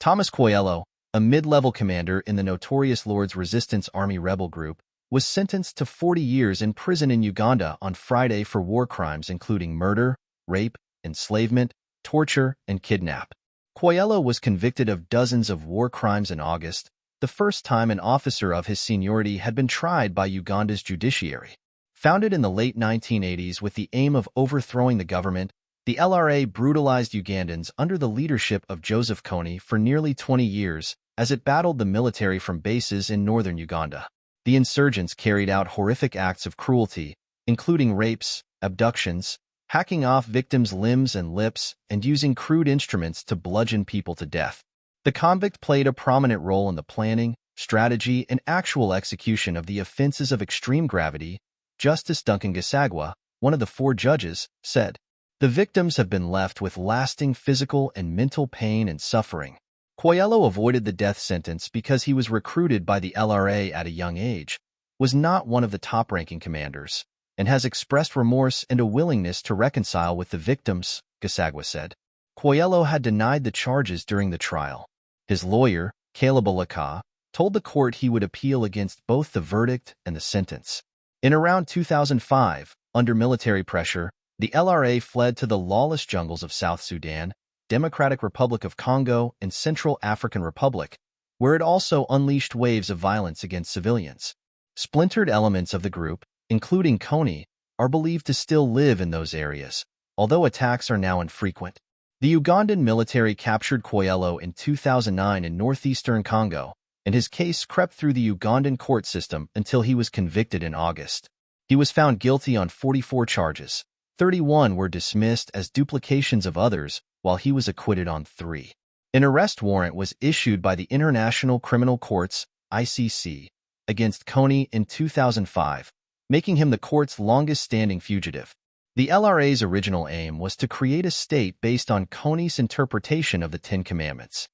Thomas Kwoyelo, a mid-level commander in the notorious Lord's Resistance Army rebel group, was sentenced to 40 years in prison in Uganda on Friday for war crimes including murder, rape, enslavement, torture, and kidnap. Kwoyelo was convicted of dozens of war crimes in August, the first time an officer of his seniority had been tried by Uganda's judiciary. Founded in the late 1980s with the aim of overthrowing the government, the LRA brutalized Ugandans under the leadership of Joseph Kony for nearly 20 years as it battled the military from bases in northern Uganda. The insurgents carried out horrific acts of cruelty, including rapes, abductions, hacking off victims' limbs and lips, and using crude instruments to bludgeon people to death. The convict played a prominent role in the planning, strategy, and actual execution of the offenses of extreme gravity, Justice Duncan Gasagwa, one of the 4 judges, said. The victims have been left with lasting physical and mental pain and suffering. Kwoyelo avoided the death sentence because he was recruited by the LRA at a young age, was not one of the top-ranking commanders, and has expressed remorse and a willingness to reconcile with the victims, Gasagwa said. Kwoyelo had denied the charges during the trial. His lawyer, Kwoyelo, told the court he would appeal against both the verdict and the sentence. In around 2005, under military pressure, the LRA fled to the lawless jungles of South Sudan, Democratic Republic of Congo, and Central African Republic, where it also unleashed waves of violence against civilians. Splintered elements of the group, including Kony, are believed to still live in those areas, although attacks are now infrequent. The Ugandan military captured Kwoyelo in 2009 in northeastern Congo, and his case crept through the Ugandan court system until he was convicted in August. He was found guilty on 44 charges. 31 were dismissed as duplications of others, while he was acquitted on 3. An arrest warrant was issued by the International Criminal Courts, ICC, against Kony in 2005, making him the court's longest-standing fugitive. The LRA's original aim was to create a state based on Kony's interpretation of the Ten Commandments.